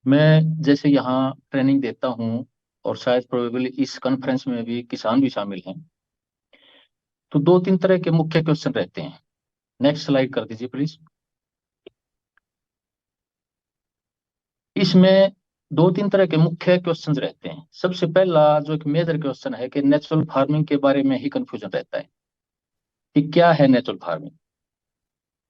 मैं जैसे यहाँ ट्रेनिंग देता हूँ और शायद प्रोबेबली इस कॉन्फ्रेंस में भी किसान भी शामिल हैं। तो दो तीन तरह के मुख्य क्वेश्चन रहते हैं। नेक्स्ट स्लाइड कर दीजिए प्लीज। इसमें दो तीन तरह के मुख्य क्वेश्चंस रहते हैं। सबसे पहला जो एक मेजर क्वेश्चन है कि नेचुरल फार्मिंग के बारे में ही कंफ्यूजन रहता है कि क्या है नेचुरल फार्मिंग।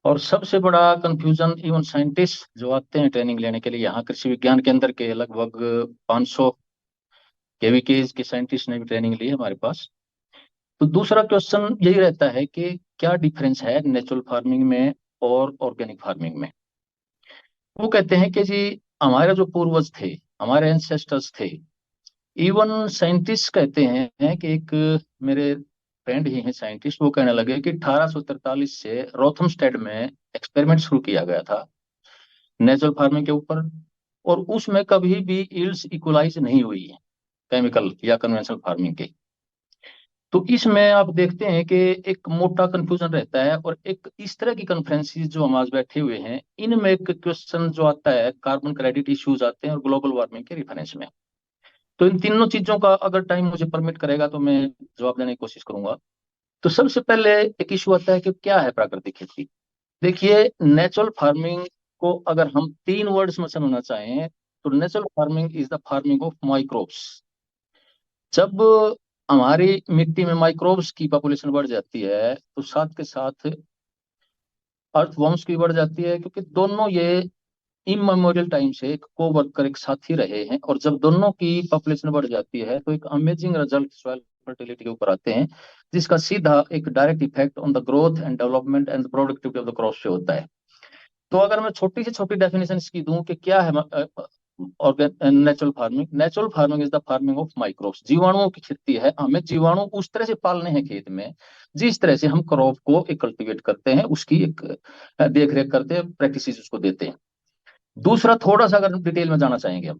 और सबसे बड़ा कंफ्यूजन इवन साइंटिस्ट जो आते हैं ट्रेनिंग लेने के लिए यहाँ कृषि विज्ञान केंद्र के लगभग 500 केवीकेज के साइंटिस्ट ने भी ट्रेनिंग ली है हमारे पास। तो दूसरा क्वेश्चन यही रहता है कि क्या डिफरेंस है नेचुरल फार्मिंग में और ऑर्गेनिक फार्मिंग में। वो कहते हैं कि जी हमारे जो पूर्वज थे, हमारे एंसेस्टर्स थे, इवन साइंटिस्ट कहते हैं कि एक मेरे फ्रेंड ही हैं साइंटिस्ट, वो कहने लगे कि 1843 से रोथमस्टेड में एक्सपेरिमेंट शुरू किया गया था नेचुरल फार्मिंग के ऊपर। और उसमें कभी भी यील्ड्स इक्वलाइज नहीं हुई है केमिकल या कन्वेंशनल फार्मिंग के। तो इसमें आप देखते हैं कि एक मोटा कंफ्यूजन रहता है। और एक इस तरह की कॉन्फ्रेंसिस जो हम आज बैठे हुए हैं, इनमें एक क्वेश्चन जो आता है, कार्बन क्रेडिट इश्यूज आते हैं और ग्लोबल वार्मिंग के रेफरेंस में। तो इन तीनों चीजों का अगर टाइम मुझे परमिट करेगा तो मैं जवाब देने की कोशिश करूंगा। तो सबसे पहले एक इशू आता है कि क्या है प्राकृतिक खेती। देखिए, नेचुरल फार्मिंग को अगर हम तीन वर्ड्स में समझना चाहें तो natural farming is the farming of microbes. जब हमारी मिट्टी में माइक्रोब्स की पॉपुलेशन बढ़ जाती है तो साथ के साथ अर्थवॉर्म्स की बढ़ जाती है, क्योंकि दोनों ये इमेमोरियल टाइम से एक को वर्कर एक साथ ही रहे हैं। और जब दोनों की पॉपुलेशन बढ़ जाती है तो एक अमेजिंग रिजल्ट सॉइल फर्टिलिटी के ऊपर आते हैं, जिसका सीधा एक direct effect on the growth and development and productivity of the crop से होता है। तो अगर मैं छोटी से छोटी डेफिनेशन इसकी दूं कि क्या है natural farming. Natural farming is the farming of microbes. जीवाणुओं की खेती है। हमें जीवाणु उस तरह से पालने हैं खेत में जिस तरह से हम क्रॉप को एक कल्टीवेट करते हैं, उसकी एक देख रेख करते हैं, प्रैक्टिसेस उसको देते हैं। दूसरा, थोड़ा सा अगर डिटेल में जाना चाहेंगे हम,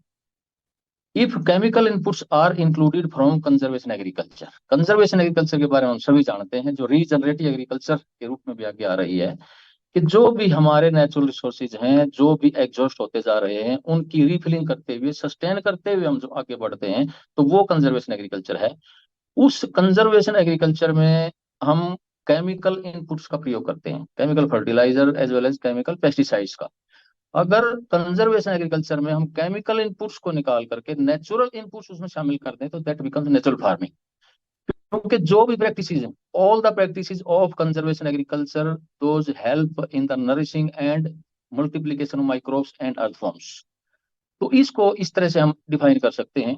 if chemical inputs are included from conservation agriculture. Conservation agriculture के बारे में हम सभी जानते हैं, जो रीजनरेटिव एग्रीकल्चर के रूप में भी आगे आ रही है, कि जो भी हमारे नेचुरल रिसोर्सेज हैं, जो भी एग्जॉस्ट होते जा रहे हैं, उनकी रिफिलिंग करते हुए, सस्टेन करते हुए हम जो आगे बढ़ते हैं, तो वो कंजर्वेशन एग्रीकल्चर है। उस कंजर्वेशन एग्रीकल्चर में हम केमिकल इनपुट्स का प्रयोग करते हैं, chemical fertiliser as well as chemical pesticides का। अगर कंजर्वेशन एग्रीकल्चर में हम केमिकल इनपुट्स को निकाल करके नेचुरल इनपुट्स उसमें शामिल कर दें तो दैट बिकम्स नेचुरल फार्मिंग। क्योंकि जो भी प्रैक्टिसेस हैं, all the practices of conservation agriculture, those help in the nourishing and multiplication of microbes and earthworms. तो इसको इस तरह से हम डिफाइन कर सकते हैं।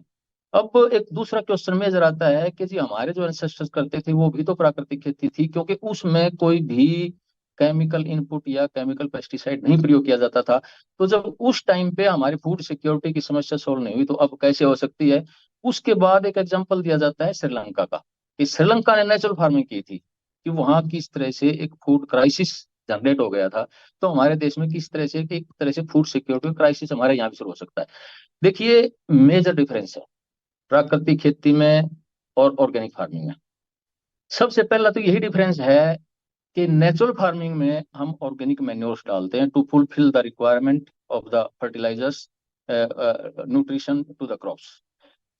अब एक दूसरा क्वेश्चन मेजर आता है कि जी हमारे जो एंसेस्टर्स करते थे वो भी तो प्राकृतिक खेती थी, क्योंकि उसमें कोई भी केमिकल इनपुट या केमिकल पेस्टिसाइड नहीं प्रयोग किया जाता था। तो जब उस टाइम पे हमारी फूड सिक्योरिटी की समस्या सोल्व नहीं हुई तो अब कैसे हो सकती है। उसके बाद एक एग्जांपल दिया जाता है श्रीलंका का, कि श्रीलंका ने नेचुरल फार्मिंग की थी, कि वहां किस तरह से एक फूड क्राइसिस जनरेट हो गया था। तो हमारे देश में किस तरह से एक तरह से फूड सिक्योरिटी क्राइसिस हमारे यहाँ भी शुरू हो सकता है। देखिए, मेजर डिफरेंस है प्राकृतिक खेती में और ऑर्गेनिक फार्मिंग में। सबसे पहला तो यही डिफरेंस है कि नेचुरल फार्मिंग में हम ऑर्गेनिक मैन्योर्स डालते हैं to fulfil the requirement of the fertilisers, nutrition to the crops.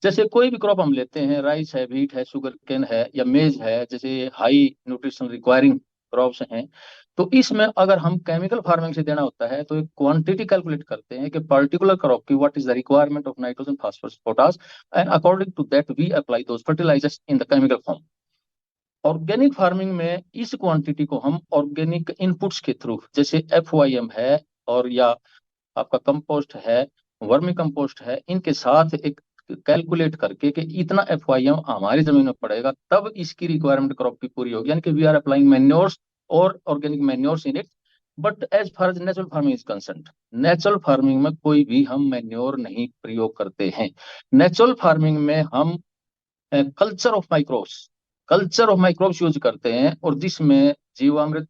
जैसे कोई भी क्रॉप हम लेते हैं, राइस है, व्हीट है, शुगर केन है या मेज है, जैसे हाई न्यूट्रिशन रिक्वायरिंग क्रॉप्स हैं, तो इसमें अगर हम केमिकल फार्मिंग से देना होता है तो एक क्वांटिटी कैलकुलेट करते हैं कि पर्टिकुलर क्रॉप की what is the requirement of nitrogen, phosphorus, potash, and according to that we apply those fertilisers in the chemical form. Organic farming में इस क्वांटिटी को हम ऑर्गेनिक इनपुट्स के थ्रू, जैसे FYM है और या आपका कंपोस्ट है, वर्मी कंपोस्ट है, इनके साथ एक कैलकुलेट करके कि इतना FYM हमारी जमीन में पड़ेगा तब इसकी रिक्वायरमेंट क्रॉप की पूरी होगी, यानी कि वी आर अप्लाइंग मैन्योर्स और organic manures in it. But as far as natural farming is concern, natural farming में कोई भी हम मैन्योर नहीं प्रयोग करते हैं। नेचुरल फार्मिंग में हम culture of microbes, culture of microbes use करते हैं, और जिसमें जीवामृत,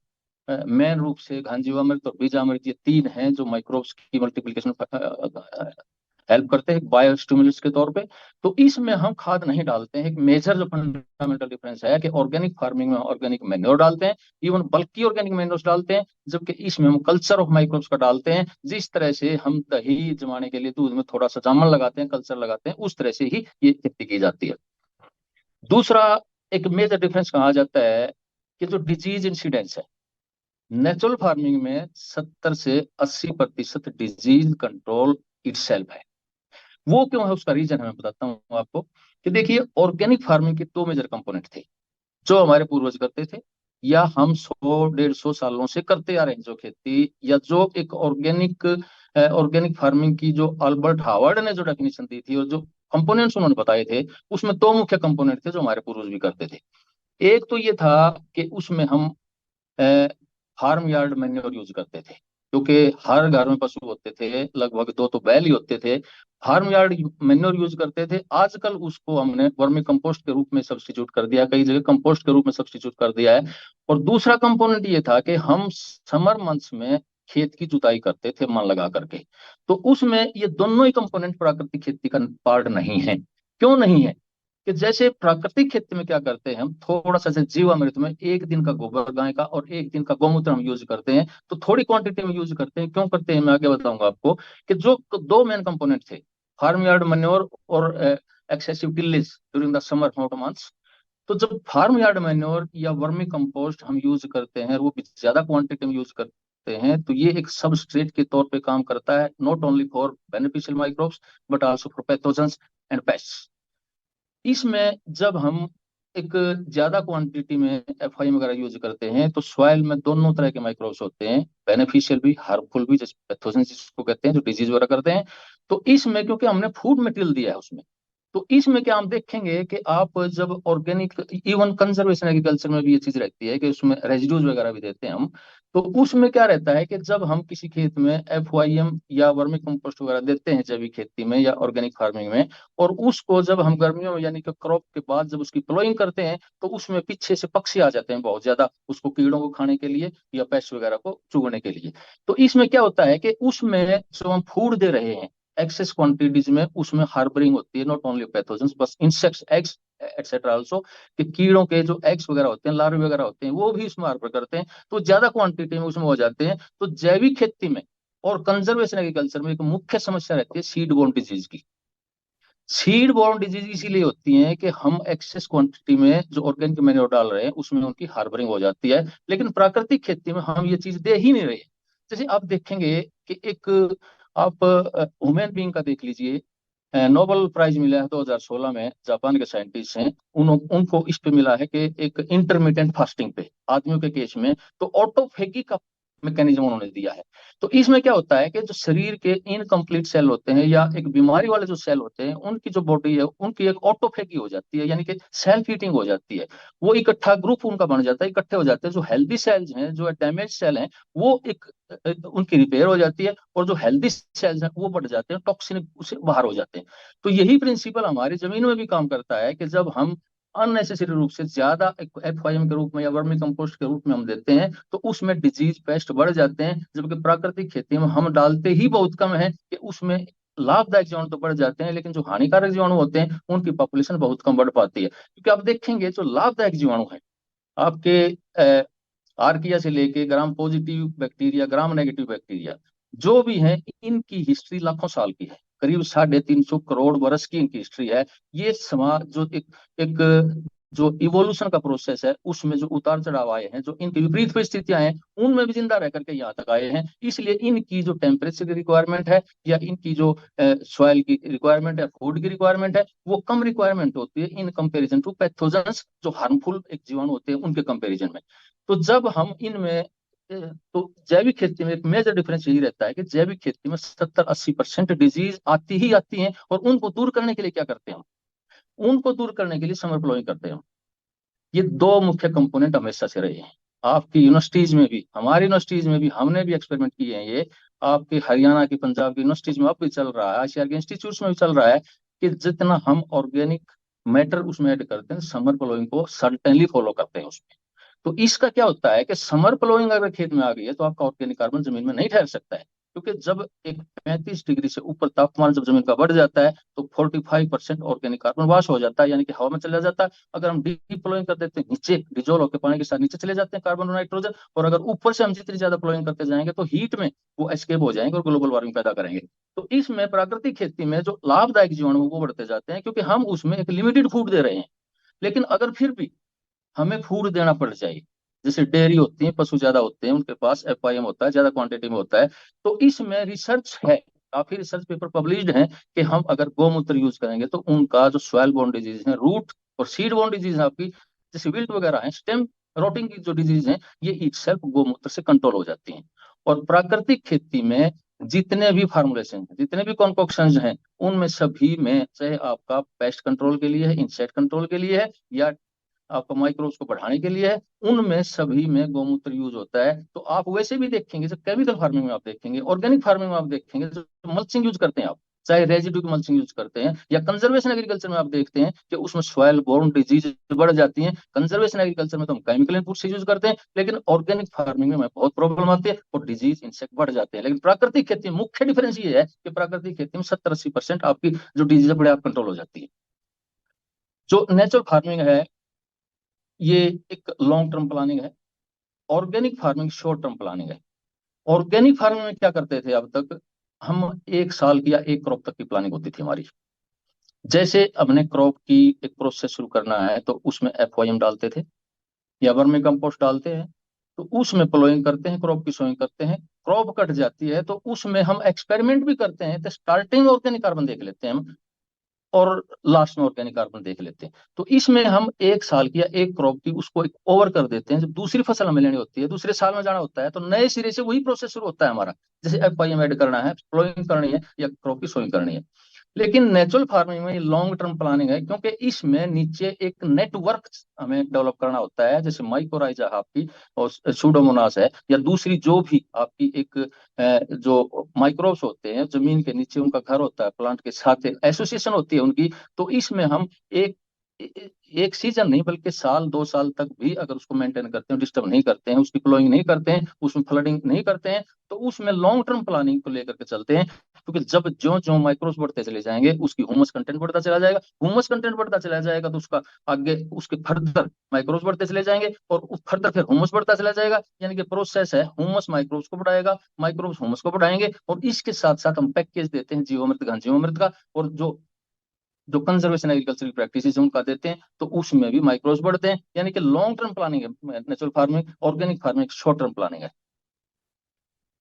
मेन रूप से घन जीवामृत और बीजामृत, ये तीन हैं जो माइक्रोब्स की मल्टीप्लिकेशन हेल्प करते करते हैं बायो स्टिमुलस के तौर पे। तो इसमें हम खाद नहीं डालते हैं। एक मेजर जो फंडामेंटल डिफरेंस है कि ऑर्गेनिक फार्मिंग में ऑर्गेनिक मैन्योर डालते हैं, इवन बल्कि ऑर्गेनिक मैन्योर डालते हैं, जबकि इसमें हम कल्चर ऑफ माइक्रोब्स का डालते हैं। जिस तरह से हम दही जमाने के लिए दूध में थोड़ा सा जामन लगाते हैं, कल्चर लगाते हैं, उस तरह से ही ये खेती की जाती है। दूसरा एक मेजर डिफरेंस कहा जाता है कि जो डिजीज इंसिडेंस है, नेचुरल फार्मिंग में 70 से 80% डिजीज कंट्रोल इटसेल्फ है। वो क्यों है, उसका रीजन है, मैं बताता हूँ आपको। कि देखिए, ऑर्गेनिक फार्मिंग के दो मेजर कंपोनेंट थे जो हमारे पूर्वज करते थे, या हम 100-150 सालों से करते आ रहे हैं जो खेती, या जो एक ऑर्गेनिक फार्मिंग की जो अल्बर्ट हावर्ड ने जो डेफिनेशन दी थी और जो कंपोनेंट्स उन्होंने बताए थे, उसमें दो मुख्य कंपोनेंट थे जो हमारे पूर्वज भी करते थे। एक तो ये था कि उसमें हम फार्म यार्ड मैन्योर यूज करते थे, क्योंकि हर घर में पशु होते थे, लगभग दो तो बैल ही होते थे। फार्म यार्ड मैन्योर यूज करते थे। आजकल उसको हमने वर्मी कंपोस्ट के रूप में सब्स्टिट्यूट कर दिया, कई जगह कंपोस्ट के रूप में सब्स्टिट्यूट कर दिया है। और दूसरा कंपोनेंट ये था कि हम समर मंथ्स में खेत की जुताई करते थे मन लगा करके। तो उसमें ये दोनों ही कंपोनेंट प्राकृतिक खेती का पार्ट नहीं है। क्यों नहीं है? कि जैसे प्राकृतिक खेती में क्या करते हैं, हम थोड़ा सा जैसे जीवामृत में एक दिन का गोबर गाय का और एक दिन का गौमूत्र हम यूज करते हैं, तो थोड़ी क्वांटिटी में यूज करते हैं। क्यों करते हैं, मैं आगे बताऊंगा आपको। कि जो दो मेन कंपोनेंट थे, फार्म यार्ड मैन्योर और excessive tillage during the summer hot months, तो जब फार्म यार्ड मैन्योर या वर्मी कंपोस्ट हम यूज करते हैं, वो भी ज्यादा क्वांटिटी में यूज करते हैं, तो ये एक सबस्ट्रेट के तौर पे काम करता है, not only for beneficial microbes but also for pathogens and pests. इसमें जब हम एक ज्यादा क्वांटिटी में एफआई वगैरह यूज करते हैं, तो सॉइल में दोनों तरह के माइक्रोब्स होते हैं, बेनिफिशियल भी हार्मफुल भी, जैसे पैथोजेंस जिसको कहते हैं, जो डिजीज वगैरह करते हैं। तो इसमें क्योंकि हमने फूड मटेरियल दिया है उसमें, तो इसमें क्या हम देखेंगे कि आप जब ऑर्गेनिक, इवन कंजर्वेशन एग्रीकल्चर में भी ये चीज रहती है कि उसमें रेजिड्यूज वगैरह भी देते हैं हम। तो उसमें क्या रहता है कि जब हम किसी खेत में एफवाईएम या वर्मी कंपोस्ट वगैरह देते हैं जैविक खेती में या ऑर्गेनिक फार्मिंग में, और उसको जब हम गर्मियों में यानी कि क्रॉप के बाद जब उसकी प्लोइंग करते हैं, तो उसमें पीछे से पक्षी आ जाते हैं बहुत ज्यादा, उसको कीड़ों को खाने के लिए या पेस्ट वगैरह को चुगने के लिए। तो इसमें क्या होता है कि उसमें जो हम फूड दे रहे हैं एक्सेस क्वांटिटीज में, उसमें हार्बरिंग होती है नॉट ओनली पैथोजेंस बस इंसेक्ट्स एग्स एटसेट्रा आल्सो, कि कीड़ों के जो एग्स वगैरह होते हैं, लार्वे वगैरह होते हैं, वो भी उसमें हार्बर करते हैं, तो ज्यादा क्वांटिटी में उसमें हो जाते हैं। तो जैविक खेती में और कंजर्वेशन एग्रीकल्चर में एक मुख्य समस्या रहती है सीड बोर्न डिजीज की। सीड बोर्न डिजीज इसीलिए होती है कि हम एक्सेस क्वांटिटी में जो ऑर्गेनिक मैन्योर डाल रहे हैं उसमें उनकी हार्बरिंग हो जाती है, लेकिन प्राकृतिक खेती में हम ये चीज दे ही नहीं रहे। जैसे आप देखेंगे कि एक आप ह्यूमन बीइंग का देख लीजिए, नोबेल प्राइज मिला है 2016 में, जापान के साइंटिस्ट हैं, उनको इस पे मिला है कि एक इंटरमीडिएंट फास्टिंग पे आदमियों के केस में, तो ऑटोफेगी का मैकेनिज्म उन्होंने दिया है। तो इसमें क्या होता है कि जो शरीर के इनकम्प्लीट सेल होते हैं या एक बीमारी वाले जो सेल होते हैं, उनकी जो बॉडी है उनकी एक ऑटोफेगी हो जाती है, यानी कि सेल्फ हीटिंग हो जाती है। वो इकट्ठा ग्रुप उनका बन जाता है, इकट्ठे हो जाते हैं। जो हेल्दी सेल्स हैं, जो डैमेज सेल हैं, वो एक उनकी रिपेयर हो जाती है, और जो हेल्दी सेल्स हैं वो बढ़ जाते हैं, टॉक्सिन उसे बाहर हो जाते हैं। तो यही प्रिंसिपल हमारी जमीन में भी काम करता है कि जब हम अननेसेसरी रूप से ज्यादा एफआईएम के रूप में या वर्मी कंपोस्ट के रूप में हम देते हैं, तो उसमें डिजीज पेस्ट बढ़ जाते हैं, जबकि प्राकृतिक खेती में हम डालते ही बहुत कम है कि उसमें लाभदायक जीवाणु तो बढ़ जाते हैं, लेकिन जो हानिकारक जीवाणु होते हैं उनकी पॉपुलेशन बहुत कम बढ़ पाती है। क्योंकि आप देखेंगे जो लाभदायक जीवाणु है आपके आर्किया से लेके gram positive bacteria, gram negative bacteria, जो भी है, इनकी हिस्ट्री लाखों साल की है, करीब 350 करोड़ वर्ष की इनकी हिस्ट्री है। ये समाज जो एक जो इवोल्यूशन का प्रोसेस है, उसमें जो उतार चढ़ाव आए हैं, जो इनकी विपरीत परिस्थितियां हैं, उनमें भी जिंदा रह करके यहाँ तक आए हैं। इसलिए इनकी जो टेम्परेचर की रिक्वायरमेंट है, या इनकी जो सॉइल की रिक्वायरमेंट है, फूड की रिक्वायरमेंट है, वो कम रिक्वायरमेंट होती है इन कंपेरिजन टू पैथोजेंस, जो हार्मफुल एक जीवाणु होते हैं उनके कंपेरिजन में। तो जब हम इनमें तो जैविक खेती में एक मेजर डिफरेंस यही रहता है कि जैविक खेती में 70-80% डिजीज आती ही आती हैं, और उनको दूर करने के लिए क्या करते हैं हम? उनको दूर करने के लिए समर प्लोइंग करते हैं हम। ये दो मुख्य कंपोनेंट हमेशा से रहे हैं। आपकी यूनिवर्सिटीज में भी, हमारी यूनिवर्सिटीज में भी, हमने भी एक्सपेरिमेंट किए हैं ये। आपके हरियाणा की, पंजाब की यूनिवर्सिटीज में अब भी चल रहा है, आईसीआर के इंस्टीट्यूट्स में भी चल रहा है, कि जितना हम ऑर्गेनिक मैटर उसमें ऐड करते हैं, समर प्लोइंग को सर्टेनली फॉलो करते हैं उसमें। तो इसका क्या होता है कि समर प्लोइंग अगर खेत में आ गई है, तो आपका ऑर्गेनिक कार्बन जमीन में नहीं ठहर सकता है। क्योंकि जब एक 35 डिग्री से ऊपर तापमान जब जमीन का बढ़ जाता है तो 45% ऑर्गेनिक कार्बन वाश हो जाता है, यानी कि हवा में चला जाता है। अगर हम डीप्लोइंग कर देते हैं नीचे, डिजोल्व होकर पानी के साथ नीचे चले जाते हैं कार्बन और नाइट्रोजन, और अगर ऊपर से हम जितनी ज्यादा प्लोइंग करते जाएंगे तो हीट में वो एस्केप हो जाएंगे और ग्लोबल वार्मिंग पैदा करेंगे। तो इसमें प्राकृतिक खेती में जो लाभदायक जीवाणु वो बढ़ते जाते हैं, क्योंकि हम उसमें एक लिमिटेड फूड दे रहे हैं। लेकिन अगर फिर भी हमें फूड देना पड़ जाए, जैसे डेयरी होती है, पशु ज्यादा होते हैं, उनके पास एफआईएम होता है, ज्यादा क्वांटिटी में होता है, तो इसमें रिसर्च है, काफी रिसर्च पेपर पब्लिश्ड हैं कि हम अगर गौमूत्र यूज करेंगे तो उनका जो सॉइल बोर्न डिजीज है, रूट और सीड बोर्न डिजीज है आपकी, जैसे विल्ट वगैरह है, स्टेम रोटिंग की जो डिजीज है, ये इटसेल्फ गौमूत्र से कंट्रोल हो जाती हैं। और प्राकृतिक खेती में जितने भी फार्मुलेशन हैं, जितने भी कॉन्कोक्शन हैं, उनमें सभी में, चाहे आपका पेस्ट कंट्रोल के लिए है, इंसेक्ट कंट्रोल के लिए है, या आपका माइक्रोब्स को बढ़ाने के लिए है, उनमें सभी में गौमूत्र यूज होता है। तो आप वैसे भी देखेंगे, जब केमिकल फार्मिंग में आप देखेंगे, ऑर्गेनिक फार्मिंग में आप देखेंगे, जो मल्चिंग यूज करते हैं आप, चाहे रेजिड्यू की मल्चिंग यूज करते हैं, या कंजर्वेशन एग्रीकल्चर में आप देखते हैं कि उसमें सॉइल बोर्न डिजीज बढ़ जाती है। कंजर्वेशन एग्रीकल्चर में तो हम केमिकल इनपुट से यूज करते हैं, लेकिन ऑर्गेनिक फार्मिंग में हमें बहुत प्रॉब्लम आती है और डिजीज इंसेक्ट बढ़ जाते हैं। लेकिन प्राकृतिक खेती में मुख्य डिफरेंस ये है कि प्राकृतिक खेती में 70-80% आपकी जो डिजीज है बड़े आप कंट्रोल हो जाती है। जो नेचुरल फार्मिंग है, ये एक लॉन्ग टर्म प्लानिंग है। Organic farming short term planning है। ऑर्गेनिक फार्मिंग में क्या करते थे अब तक, हम एक साल की या एक क्रॉप तक की प्लानिंग होती थी हमारी। जैसे हमने क्रॉप की एक प्रोसेस शुरू करना है तो उसमें एफओएम डालते थे या वर्मी कंपोस्ट डालते हैं, तो उसमें प्लोइंग करते हैं, क्रॉप की सोइंग करते हैं। क्रॉप कट जाती है तो उसमें हम एक्सपेरिमेंट भी करते हैं, तो स्टार्टिंग में ऑर्गेनिक कार्बन देख लेते हैं हम, और लास्ट में ऑर्गेनिक कार्बन देख लेते हैं। तो इसमें हम एक साल की या एक क्रॉप की उसको एक ओवर कर देते हैं। जब दूसरी फसल हमें लेनी होती है, दूसरे साल में जाना होता है, तो नए सिरे से वही प्रोसेस शुरू होता है हमारा। जैसे एफआईएम ऐड करना है, प्लोइंग करनी है, या क्रॉप की सोइंग करनी है। लेकिन नेचुरल फार्मिंग में ये लॉन्ग टर्म प्लानिंग है, क्योंकि इसमें नीचे एक नेटवर्क हमें डेवलप करना होता है। जैसे माइकोराइजा आपकी और सूडोमोनास है, या दूसरी जो भी आपकी एक जो माइक्रोब्स होते हैं जमीन के नीचे, उनका घर होता है, प्लांट के साथ एसोसिएशन होती है उनकी। तो इसमें हम एक एक सीजन नहीं बल्कि साल 2 साल तक भी अगर उसको मेंटेन करते हैं, डिस्टर्ब नहीं करते हैं, उसकी प्लोइंग नहीं करते हैं, उसमें फ्लडिंग नहीं करते हैं, तो उसमें लॉन्ग टर्म प्लानिंग को लेकर के चलते हैं। क्योंकि जब ज्यो ज्यो माइक्रोब्स बढ़ते चले जाएंगे, उसकी ह्यूमस कंटेंट बढ़ता चला जाएगा, ह्यूमस कंटेंट बढ़ता चला जाएगा, तो उसका आगे उसके फर्दर माइक्रोब्स बढ़ते चले जाएंगे, और फर्दर फिर ह्यूमस बढ़ता चला जाएगा। यानी कि प्रोसेस है, ह्यूमस माइक्रोब्स को बढ़ाएगा, माइक्रोब्स ह्यूमस को बढ़ाएंगे, और इसके साथ साथ हम पैकेज देते हैं जीवामृत घन जीवामृत का, और जो जो कंजर्वेशन एग्रीकल्चरल प्रैक्टिसेस उनका देते हैं, तो उसमें भी माइक्रोब्स बढ़ते हैं। यानी कि लॉन्ग टर्म प्लानिंग है natural farming, organic farming short term planning है।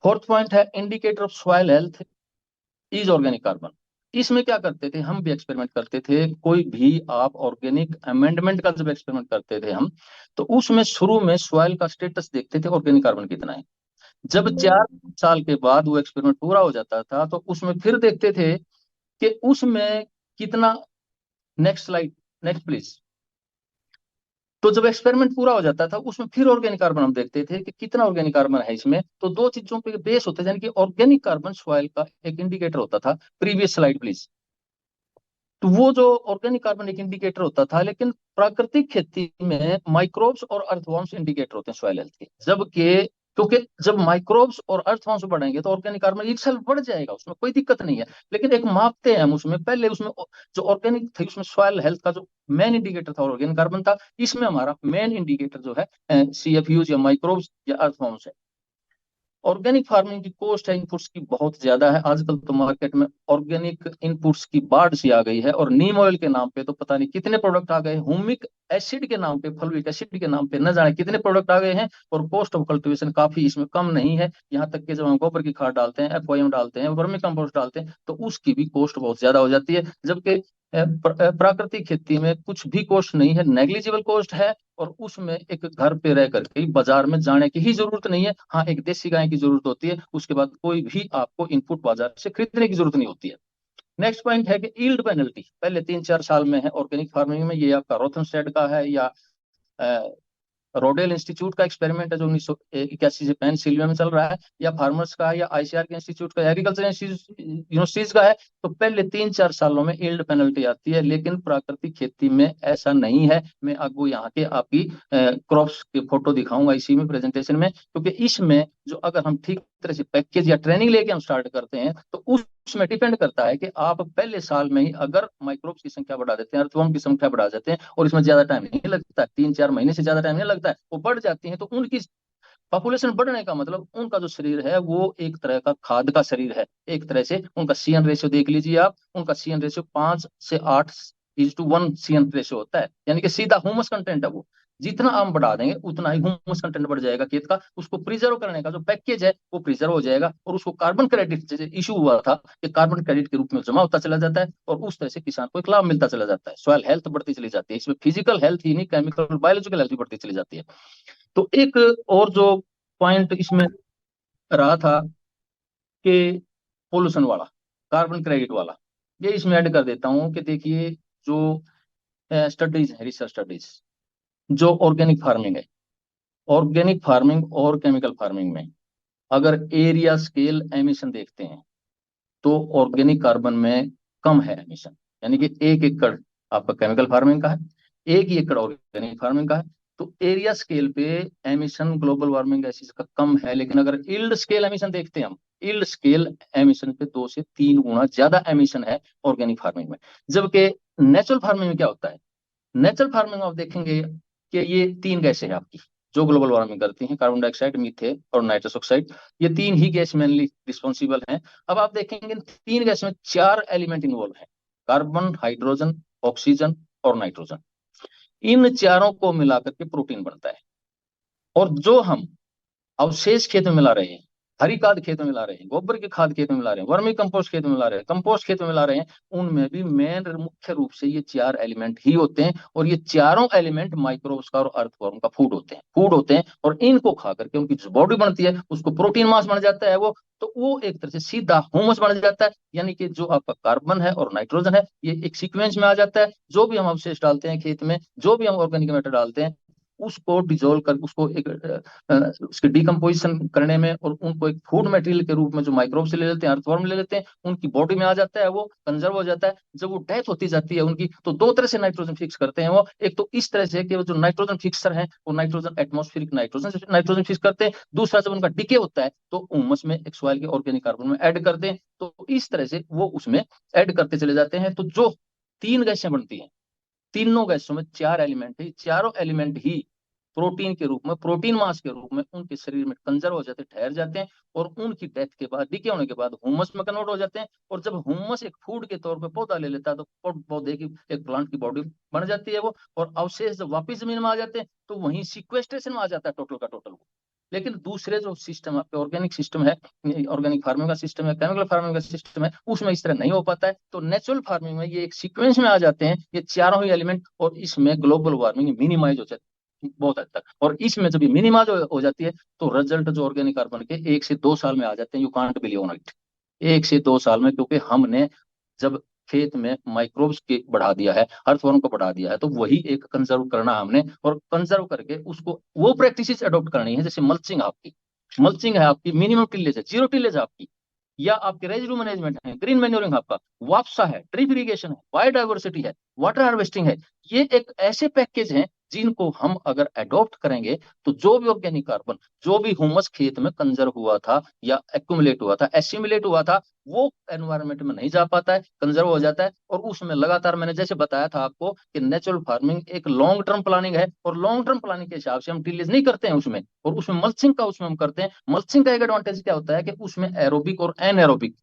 फोर्थ पॉइंट है indicator of soil health is organic carbon. इसमें क्या करते थे, हम भी एक्सपेरिमेंट करते थे, कोई भी आप ऑर्गेनिक अमेंडमेंट का जब एक्सपेरिमेंट करते थे हम, तो उसमें शुरू में सॉइल का स्टेटस देखते थे, ऑर्गेनिक कार्बन कितना है। जब 4 साल के बाद वो एक्सपेरिमेंट पूरा हो जाता था, तो उसमें फिर देखते थे कि उसमें कितना। Next slide, next please. तो जब एक्सपेरिमेंट पूरा हो जाता था, उसमें फिर ऑर्गेनिक कार्बन हम देखते थे कि कितना ऑर्गेनिक कार्बन है इसमें। तो दो चीजों पे बेस होता है, यानी कि ऑर्गेनिक कार्बन सॉइल का एक इंडिकेटर होता था। Previous slide please. तो वो जो ऑर्गेनिक कार्बन एक इंडिकेटर होता था, लेकिन प्राकृतिक खेती में माइक्रोब्स और अर्थवॉर्म्स इंडिकेटर होते हैं सॉइल हेल्थ के। जबकि क्योंकि जब माइक्रोब्स और अर्थवॉर्म्स बढ़ेंगे तो ऑर्गेनिक कार्बन एक सेल्फ बढ़ जाएगा, उसमें कोई दिक्कत नहीं है। लेकिन एक मापते हैं हम उसमें, पहले उसमें जो ऑर्गेनिक थी उसमें सॉइल हेल्थ का जो मेन इंडिकेटर था ऑर्गेनिक कार्बन था। इसमें हमारा मेन इंडिकेटर जो है सीएफयूज या माइक्रोब्स या अर्थवॉर्म्स है। ऑर्गेनिक फार्मिंग की कॉस्ट है इनपुट्स की बहुत ज्यादा है। आजकल तो मार्केट में ऑर्गेनिक इनपुट्स की बाढ़ सी आ गई है, और नीम ऑयल के नाम पे तो पता नहीं कितने प्रोडक्ट आ गए, हुमिक एसिड के नाम पे, फलविक एसिड के नाम पे न जाने कितने प्रोडक्ट आ गए हैं। और कॉस्ट ऑफ कल्टीवेशन काफी इसमें कम नहीं है। यहाँ तक कि जब हम गोबर की खाद डालते हैं, एफओएम डालते हैं, वर्मी कंपोस्ट डालते हैं, तो उसकी भी कॉस्ट बहुत ज्यादा हो जाती है। जबकि प्राकृतिक खेती में कुछ भी कॉस्ट नहीं है, नेग्लिजिबल कॉस्ट है। और उसमें एक घर पे रह करके बाजार में जाने की ही जरूरत नहीं है। हाँ, एक देसी गाय की जरूरत होती है, उसके बाद कोई भी आपको इनपुट बाजार से खरीदने की जरूरत नहीं होती है। नेक्स्ट पॉइंट है कि ईल्ड पेनल्टी पहले 3-4 साल में है ऑर्गेनिक फार्मिंग में। ये आपका रोथनस्टेड का है, या रोडेल इंस्टीट्यूट का एक्सपेरिमेंट है जो 1981 से पेनसिल्वेनिया में चल रहा है, या फार्मर्स का है, या आईसीआर के इंस्टीट्यूट का, एग्रीकल्चर यूनिवर्सिटीज का है। तो पहले 3-4 सालों में यील्ड पेनल्टी आती है, लेकिन प्राकृतिक खेती में ऐसा नहीं है। मैं आपको यहाँ के आपकी क्रॉप्स की फोटो दिखाऊंगा इसी में प्रेजेंटेशन में, क्योंकि इसमें जो अगर हम ठीक तरह से पैकेज या ट्रेनिंग लेके हम स्टार्ट करते हैं तो उसमें डिपेंड करता है कि आप पहले साल में ही अगर माइक्रोब्स की संख्या बढ़ा देते हैं, अर्थवर्म की संख्या बढ़ा देते हैं, और इसमें ज्यादा टाइम नहीं लगता, 3-4 महीने से ज्यादा टाइम नहीं लगता है, वो बढ़ जाती है, तो उनकी पॉपुलेशन बढ़ने का मतलब उनका जो शरीर है वो एक तरह का खाद का शरीर है। एक तरह से उनका सीएन रेशियो देख लीजिए आप, उनका सीएन रेशियो 5 से 8:1 सीएन रेशियो होता है, यानी कि सीधा ह्यूमस कंटेंट है वो। जितना हम बढ़ा देंगे उतना ही ह्यूमस कंटेंट बढ़ जाएगा खेत का, उसको प्रिजर्व करने का जो पैकेज है वो प्रिजर्व हो जाएगा, और उसको कार्बन क्रेडिट जैसे इशू हुआ था कि कार्बन क्रेडिट के रूप में जमा होता चला जाता है, और उस तरह से किसान को एक लाभ मिलता चला जाता है, सॉइल हेल्थ बढ़ती चली जाती है, इसमें फिजिकल हेल्थ ही नहीं, केमिकल बायोलॉजिकल हेल्थ भी बढ़ती चली जाती है। तो एक और जो पॉइंट इसमें रहा था कि पोल्यूशन वाला, कार्बन क्रेडिट वाला, ये इसमें ऐड कर देता हूँ कि देखिए जो स्टडीज है, रिसर्च स्टडीज, जो ऑर्गेनिक फार्मिंग है, ऑर्गेनिक फार्मिंग और केमिकल फार्मिंग में अगर एरिया स्केल एमिशन देखते हैं तो ऑर्गेनिक कार्बन में कम है एमिशन, यानी कि 1 एकड़ आपका केमिकल फार्मिंग का है, 1 ही एकड़ ऑर्गेनिक फार्मिंग का है, तो एरिया स्केल पे एमिशन ग्लोबल वार्मिंग गैसेस का कम है। लेकिन अगर इल्ड स्केल एमिशन देखते हैं हम, इल्ड स्केल एमिशन पे 2 से 3 गुना ज्यादा एमिशन है ऑर्गेनिक फार्मिंग में। जबकि नेचुरल फार्मिंग में क्या होता है, नेचुरल फार्मिंग में आप देखेंगे कि ये 3 गैसें हैं आपकी जो ग्लोबल वार्मिंग करती हैं, कार्बन डाइऑक्साइड, मीथेन और नाइट्रस ऑक्साइड, ये 3 ही गैस मेनली रिस्पॉन्सिबल हैं। अब आप देखेंगे इन 3 गैस में 4 एलिमेंट इन्वॉल्व हैं, कार्बन, हाइड्रोजन, ऑक्सीजन और नाइट्रोजन। इन चारों को मिलाकर के प्रोटीन बनता है, और जो हम अवशेष खेत में मिला रहे हैं, हरी खाद खेत में मिला रहे हैं, गोबर की खाद खेत में मिला रहे हैं, वर्मी कंपोस्ट खेत में मिला रहे हैं, कंपोस्ट खेत में मिला रहे हैं, उनमें भी मेन मुख्य रूप से ये 4 एलिमेंट ही होते हैं, और ये चारों एलिमेंट माइक्रोब्स का और अर्थवर्म का फूड होते हैं, और इनको खा करके उनकी जो बॉडी बनती है उसको प्रोटीन मास बन जाता है वो, तो वो एक तरह से सीधा ह्यूमस बन जाता है, यानी कि जो आपका कार्बन है और नाइट्रोजन है ये एक सीक्वेंस में आ जाता है। जो भी हम अवशेष डालते हैं खेत में, जो भी हम ऑर्गेनिक मैटर डालते हैं, उसको डिजोल्व कर, उसको एक उसके डिकम्पोजिशन करने में, और उनको एक फूड मटेरियल के रूप में जो माइक्रोब से ले लेते हैं, अर्थवर्म ले लेते हैं, उनकी बॉडी में आ जाता है, वो कंजर्व हो जाता है। जब वो डेथ होती जाती है उनकी, तो 2 तरह से नाइट्रोजन फिक्स करते हैं वो, एक तो इस तरह से कि वो जो नाइट्रोजन फिक्सर है वो nitrogen atmospheric nitrogen nitrogen fix करते हैं, दूसरा जब उनका डिके होता है तो उमस में एक सॉइल के ऑर्गेनिक कार्बन में ऐड करते हैं, तो इस तरह से वो उसमें ऐड करते चले जाते हैं। तो जो 3 गैसें बनती हैं, तीनों गैसों में 4 एलिमेंट है, चारों एलिमेंट ही प्रोटीन के रूप में, प्रोटीन मास के रूप में उनके शरीर में कंजर्व हो जाते हैं, ठहर जाते हैं, और उनकी डेथ के बाद, डिके होने के बाद ह्यूमस में कन्वर्ट हो जाते हैं। और जब ह्यूमस एक फूड के तौर पे पौधा ले लेता है तो पौधे की, एक प्लांट की बॉडी बन जाती है वो, और अवशेष जब वापिस जमीन में आ जाते हैं तो वहीं सिक्वेस्ट्रेशन में आ जाता है टोटल का टोटल। लेकिन दूसरे जो सिस्टम आपके ऑर्गेनिक सिस्टम है, ऑर्गेनिक फार्मिंग का सिस्टम है, केमिकल फार्मिंग का सिस्टम है, उसमें इस तरह नहीं हो पाता है। तो नेचुरल फार्मिंग में ये एक सीक्वेंस में आ जाते हैं ये चारों ही एलिमेंट, और इसमें ग्लोबल वार्मिंग मिनिमाइज हो जाती है बहुत हद तक। और इसमें जब ये मिनिमाइज हो जाती है तो रिजल्ट जो ऑर्गेनिक कार्बन के 1 से 2 साल में आ जाते हैं, यू कांट बिलीव इट। 1 से 2 साल में, क्योंकि हमने जब खेत में माइक्रोब्स के बढ़ा दिया है, अर्थवर्म को बढ़ा दिया है, तो वही एक कंजर्व करना हमने, और कंजर्व करके उसको वो प्रैक्टिसेस अडॉप्ट करनी है। जैसे मल्चिंग आपकी, मल्चिंग है आपकी, मिनिमम टिलेज है, जीरो टिलेज है आपकी, या आपके रेजिडू मैनेजमेंट है, ग्रीन मैन्योरिंग आपका, वापसा है, ड्रिप इरिगेशन है, बायोडाइवर्सिटी है, वाटर हार्वेस्टिंग है, ये एक ऐसे पैकेज हैं जिनको हम अगर अडॉप्ट करेंगे तो जो भी ऑर्गेनिक कार्बन, जो भी ह्यूमस खेत में कंजर्व हुआ था या एक्यूमुलेट हुआ था, एसिमुलेट हुआ था, वो एनवायरमेंट में नहीं जा पाता है, कंजर्व हो जाता है। और उसमें लगातार मैंने जैसे बताया था आपको कि नेचुरल फार्मिंग एक लॉन्ग टर्म प्लानिंग है, और लॉन्ग टर्म प्लानिंग के हिसाब से हम टिलेज नहीं करते हैं उसमें, और उसमें मल्चिंग का उसमें हम करते हैं। मल्चिंग का एक एडवांटेज क्या होता है कि उसमें एरोबिक और एनएरोबिक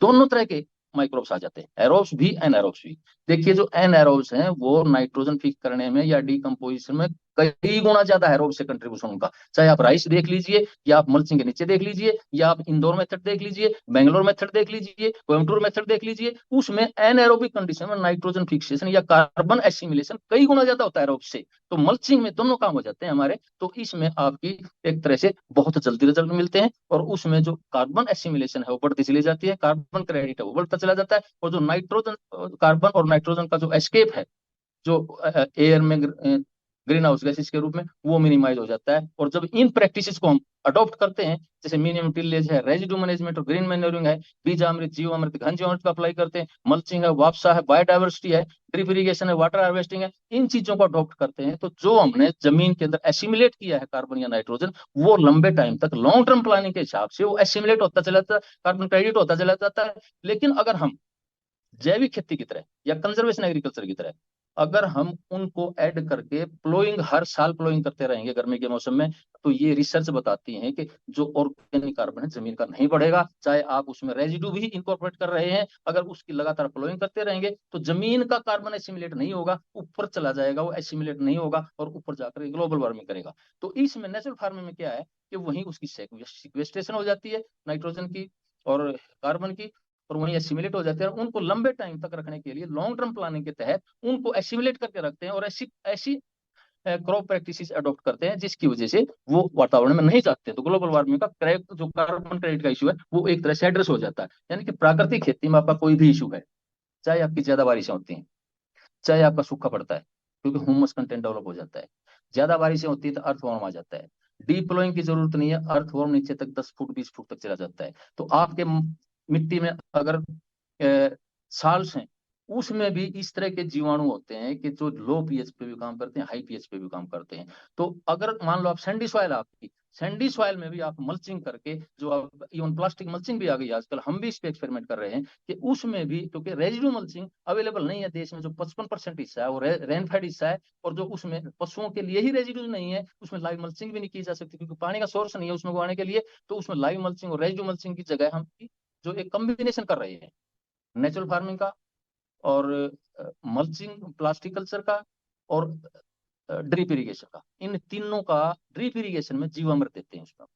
दोनों तरह के माइक्रोब्स आ जाते हैं, एरोब्स भी एनएरोब्स भी। देखिए जो एनएरोब्स हैं वो नाइट्रोजन फिक्स करने में या डिकम्पोजिशन में कई गुना ज्यादा एरोब से कंट्रीब्यूशन उनका, चाहे आप राइस देख लीजिए, या आप मल्चिंग के नीचे देख लीजिए, या आप इंदौर मेथड देख लीजिए, बेंगलोर मेथड देख लीजिए, कोयम्बटूर मेथड देख लीजिए, उसमें एनएरोबिक कंडीशन में नाइट्रोजन फिक्सेशन या कार्बन एसिमिलेशन कई गुना ज्यादा होता है एरोब से। तो मल्चिंग में दोनों काम हो जाते हैं हमारे, तो इसमें आपकी एक तरह से बहुत जल्दी रिजल्ट मिलते हैं, और उसमें जो कार्बन एसिमिलेशन है वो बढ़ती चली जाती है, कार्बन क्रेडिट है वो बढ़ता चला जाता है, और जो नाइट्रोजन, कार्बन और नाइट्रोजन का जो एस्केप है, जो एयर में ग्रीन हाउस गैसेस के रूप में, वो मिनिमाइज हो जाता है। और जब इन प्रैक्टिसेस को हम अडॉप्ट करते हैं, जैसे मिनिमम टिलेज है, रेजिडू मैनेजमेंट और ग्रीन मैन्योरिंग है, बीजामृत, जीवामृत, घन जीवामृत का अप्लाई करते हैं, मल्चिंग है, वापसा है, बायोडाइवर्सिटी है, ड्रिप इरिगेशन है, वाटर हार्वेस्टिंग है, इन चीजों को अडॉप्ट करते हैं, तो जो हमने जमीन के अंदर एसिमुलेट किया है कार्बन या नाइट्रोजन, वो लंबे टाइम तक लॉन्ग टर्म प्लानिंग के हिसाब से वो एसिमुलेट होता चला जाता है, कार्बन क्रेडिट होता चला जाता है। लेकिन अगर हम जैविक खेती की तरह या कंजर्वेशन एग्रीकल्चर की तरह अगर हम उनको ऐड करके प्लोइंग, हर साल प्लोइंग करते रहेंगे गर्मी के मौसम में, तो ये रिसर्च बताती है कि जो ऑर्गेनिक कार्बन है जमीन का नहीं बढ़ेगा। चाहे आप उसमें रेजिडू भी इंकॉर्पोरेट कर रहे हैं, अगर उसकी लगातार प्लोइंग करते रहेंगे तो जमीन का कार्बन एसिमिलेट नहीं होगा, ऊपर चला जाएगा, वो एसिमिलेट नहीं होगा और ऊपर जाकर ग्लोबल वार्मिंग करेगा। तो इसमें नेचुरल फार्मिंग में क्या है कि वहीं उसकी सिक्वेस्ट्रेशन हो जाती है नाइट्रोजन की और कार्बन की, और वहीं एसिमुलेट हो जाते हैं। और उनको लंबे टाइम तक रखने के लिए लॉन्ग टर्म प्लानिंग के तहत उनको एसिमुलेट करके रखते हैं और ऐसी ऐसी क्रॉप प्रैक्टिसेस अडॉप्ट करते हैं जिसकी वजह से वो वातावरण में नहीं जाते, तो ग्लोबल वार्मिंग का जो कार्बन क्रेडिट का इशू है वो एक तरह से एड्रेस हो जाता है। यानी कि प्राकृतिक खेती में आपका कोई भी इशू है, चाहे आपकी ज्यादा बारिशें होती हैं, चाहे आपका सूखा पड़ता है, क्योंकि ह्यूमस कंटेंट डेवलप हो जाता है, ज्यादा बारिशें होती है तो अर्थवर्म आ जाता है, डीप प्लोइंग की जरूरत नहीं है, अर्थवर्म नीचे तक 10 फुट 20 फुट तक चला जाता है। तो आपके मिट्टी में अगर साल्स हैं, उसमें भी इस तरह के जीवाणु होते हैं कि जो लो पीएच पे भी काम करते हैं, हाई पीएच पे भी काम करते हैं। तो अगर मान लो आप सैंडी सॉइल, आपकी सैंडी सॉइल में भी आप मल्चिंग करके, जो आप इवन प्लास्टिक मल्चिंग भी आ गई आजकल, हम भी इस पे एक्सपेरिमेंट कर रहे हैं कि उसमें भी, क्योंकि रेजिडू मल्चिंग अवेलेबल नहीं है देश में, जो 55% हिस्सा है वो रेनफेड हिस्सा है, और जो उसमें पशुओं के लिए ही रेजिडू नहीं है, उसमें लाइव मल्चिंग भी नहीं की जा सकती क्योंकि पानी का सोर्स नहीं है उसमें उगाने के लिए। तो उसमें लाइव मल्चिंग और रेजिडू मल्चिंग की जगह हम जो एक कम्बिनेशन कर रहे हैं नेचुरल फार्मिंग का और मल्चिंग प्लास्टिक कल्चर का और ड्रिप इरिगेशन का, इन तीनों का, ड्रिप इरिगेशन में जीवामृत देते हैं उसमें,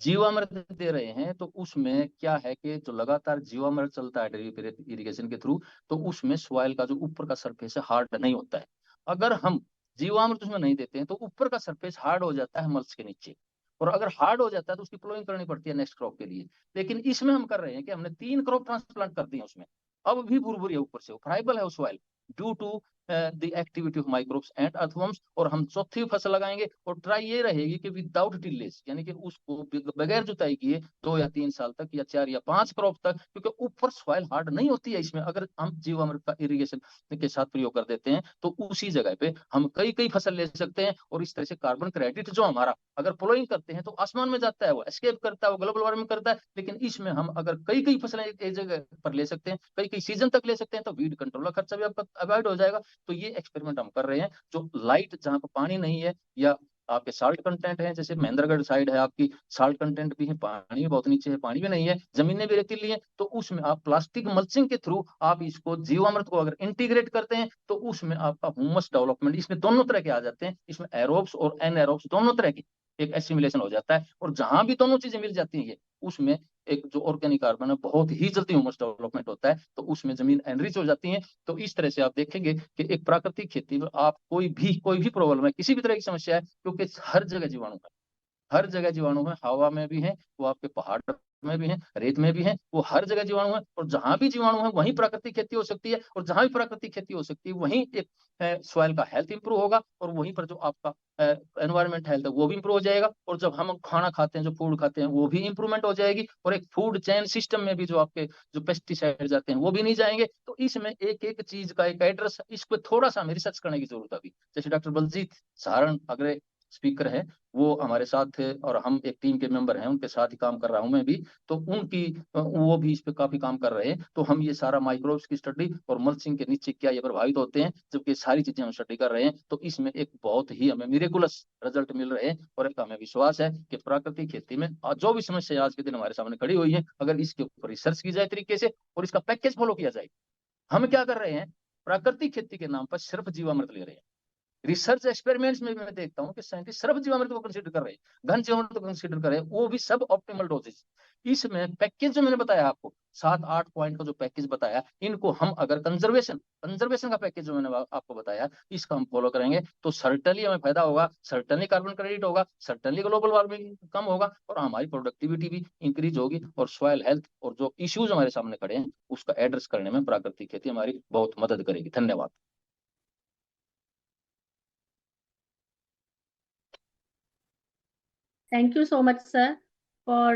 जीवामृत दे रहे हैं। तो उसमें क्या है कि जो लगातार जीवामृत चलता है ड्रिप इरिगेशन के थ्रू, तो उसमें सॉइल का जो ऊपर का सरफेस है हार्ड नहीं होता है। अगर हम जीवामृत उसमें नहीं देते हैं तो ऊपर का सरफेस हार्ड हो जाता है मल्च के नीचे, और अगर हार्ड हो जाता है तो उसकी प्लोइंग करनी पड़ती है नेक्स्ट क्रॉप के लिए। लेकिन इसमें हम कर रहे हैं कि हमने 3 क्रॉप ट्रांसप्लांट कर दिए उसमें, अब भी बुरबुरी है ऊपर से, फ्राइबल है soil due to the activity of microbes and earthworms. और हम चौथी फसल लगाएंगे और ट्राई ये रहेगी कि विदाउट टिलेज, यानी कि उसको बगैर जुताई किए 2 या 3 साल तक या 4 या 5 क्रॉप तक, क्योंकि ऊपर सॉइल हार्ड नहीं होती है इसमें, अगर हम जीवामृत का इरिगेशन के साथ प्रयोग कर देते हैं तो उसी जगह पे हम कई कई फसल ले सकते हैं। और इस तरह से कार्बन क्रेडिट जो हमारा, अगर प्लोइंग करते हैं तो आसमान में जाता है, वो एस्केप करता है, वो ग्लोबल वार्मिंग करता है। लेकिन इसमें हम अगर कई कई फसलें एक जगह पर ले सकते हैं, कई कई सीजन तक ले सकते हैं, तो वीड कंट्रोल का खर्चा भी आपका अवॉइड हो जाएगा। तो ये एक्सपेरिमेंट हम कर रहे हैं, जो लाइट जहाँ पर पानी नहीं है या आपके साल्ट कंटेंट है, जैसे महेंद्रगढ़ साइड है आपकी, साल्ट कंटेंट भी है, पानी भी बहुत नीचे है, पानी भी नहीं है, जमीनें भी रेतीली है, तो उसमें आप प्लास्टिक मल्चिंग के थ्रू आप इसको जीवामृत को अगर इंटीग्रेट करते हैं तो उसमें आपका ह्यूमस डेवलपमेंट, इसमें दोनों तरह के आ जाते हैं, इसमें एरोब्स और एनएरोब्स दोनों तरह की एक एसिमिलेशन हो जाता है। और जहां भी दोनों चीजें मिल जाती हैं उसमें एक जो ऑर्गेनिक कार्बन है बहुत ही जल्दी ह्यूमस डेवलपमेंट होता है, तो उसमें जमीन एनरिच हो जाती है। तो इस तरह से आप देखेंगे कि एक प्राकृतिक खेती में आप कोई भी प्रॉब्लम है, किसी भी तरह की समस्या है, क्योंकि हर जगह जीवाणु है, हर जगह जीवाणु है, हवा में भी है, वो आपके पहाड़ में भी है, रेत में भी है, वो हर जगह जीवाणु है। और जहां भी जीवाणु है वहीं प्राकृतिक खेती हो सकती है, और जहां भी प्राकृतिक खेती हो सकती है वहीं एक सॉइल का हेल्थ इंप्रूव होगा, और वहीं पर जो आपका एनवायरमेंट हेल्थ है वो भी इंप्रूव हो जाएगा। और जब हम खाना खाते हैं, जो फूड खाते हैं, वो भी इंप्रूवमेंट हो जाएगी, और एक फूड चेन सिस्टम में भी जो आपके जो पेस्टिसाइड जाते हैं वो भी नहीं जाएंगे। तो इसमें एक एक चीज का एक एड्रेस, इस पर थोड़ा सा हमें रिसर्च करने की जरूरत है अभी। जैसे डॉक्टर बलजीत सहारण अग्रे स्पीकर है, वो हमारे साथ थे, और हम एक टीम के मेंबर हैं, उनके साथ ही काम कर रहा हूं मैं भी। तो उनकी वो भी इस पे काफी काम कर रहे हैं। तो हम ये सारा माइक्रोब्स की स्टडी और मल्चिंग के नीचे क्या ये प्रभावित होते हैं, जबकि सारी चीजें हम स्टडी कर रहे हैं, तो इसमें एक बहुत ही हमें मिरेकुलस रिजल्ट मिल रहे हैं। और एक हमें विश्वास है कि प्राकृतिक खेती में जो भी समस्या आज के दिन हमारे सामने खड़ी हुई है, अगर इसके ऊपर रिसर्च की जाए तरीके से और इसका पैकेज फॉलो किया जाए। हम क्या कर रहे हैं, प्राकृतिक खेती के नाम पर सिर्फ जीवामृत ले रहे हैं। रिसर्च एक्सपेरिमेंट्स में भी मैं देखता हूँ कि साइंटिस्ट सिर्फ जीवामृत को कंसीडर कर रहे हैं, घन जीवामृत को कंसीडर कर रहे हैं, वो भी सब ऑप्टिमल डोजेज। इसमें पैकेज जो मैंने बताया आपको, 7-8 पॉइंट का जो पैकेज बताया, इनको हम अगर कंजर्वेशन कंजर्वेशन का पैकेज जो मैंने आपको बताया, इसका हम फॉलो करेंगे तो सर्टनली हमें फायदा होगा, सर्टनली कार्बन क्रेडिट होगा, सर्टनली ग्लोबल वार्मिंग कम होगा, और हमारी प्रोडक्टिविटी भी इंक्रीज होगी, और सॉइल हेल्थ और जो इश्यूज हमारे सामने खड़े हैं उसका एड्रेस करने में प्राकृतिक खेती हमारी बहुत मदद करेगी। धन्यवाद। Thank you so much, sir, for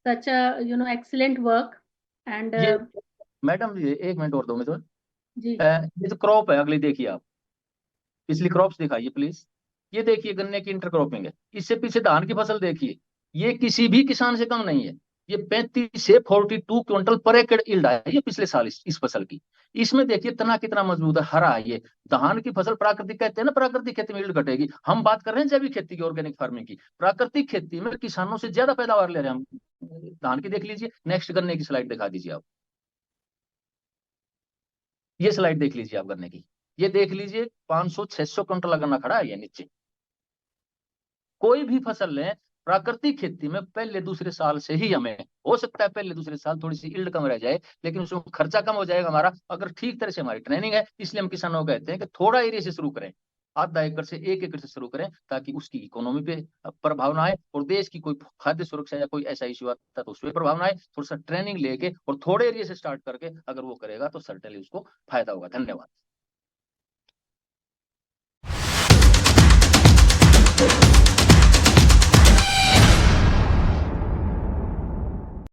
such a excellent work. And ये मैडम ये एक मिनट और दो मुझे। जी ये जो क्रॉप है अगली देखिए आप, पिछली क्रॉप्स दिखाइए प्लीज। ये देखिए गन्ने की इंटरक्रॉपिंग है। इससे पीछे धान की फसल देखिए, ये किसी भी किसान से कम नहीं है। ये 35 से 42 क्विंटल पर एकड़ यील्ड है ये पिछले साल इस फसल की। इसमें देखिए तना कितना मजबूत है, हरा है ये। धान की फसल प्राकृतिक कहते हैं ना, प्राकृतिक खेती में यील्ड घटेगी। हम बात कर रहे हैं जैविक खेती की, ऑर्गेनिक फार्मिंग की। प्राकृतिक खेती में किसानों से ज्यादा पैदावार ले रहे हैं हम। धान की देख लीजिए, नेक्स्ट गन्ने की स्लाइड दिखा दीजिए आप। ये स्लाइड देख लीजिए आप गन्ने की। ये देख लीजिए 500-600 क्विंटल का गन्ना खड़ा है ये नीचे। कोई भी फसल लें, प्राकृतिक खेती में पहले दूसरे साल से ही हमें हो सकता है पहले दूसरे साल थोड़ी सी यील्ड कम रह जाए, लेकिन उसमें खर्चा कम हो जाएगा हमारा अगर ठीक तरह से हमारी ट्रेनिंग है। इसलिए हम किसानों को कहते हैं कि थोड़ा एरिया से शुरू करें, आधा एकड़ से 1 एकड़ से शुरू करें, ताकि उसकी इकोनॉमी पे प्रभाव ना आए और देश की कोई खाद्य सुरक्षा या कोई ऐसा इश्यू आता है तो उस पर प्रभाव ना आए। थोड़ा सा ट्रेनिंग लेके और थोड़े एरिया से स्टार्ट करके अगर वो करेगा तो सर्टेनली उसको फायदा होगा। धन्यवाद।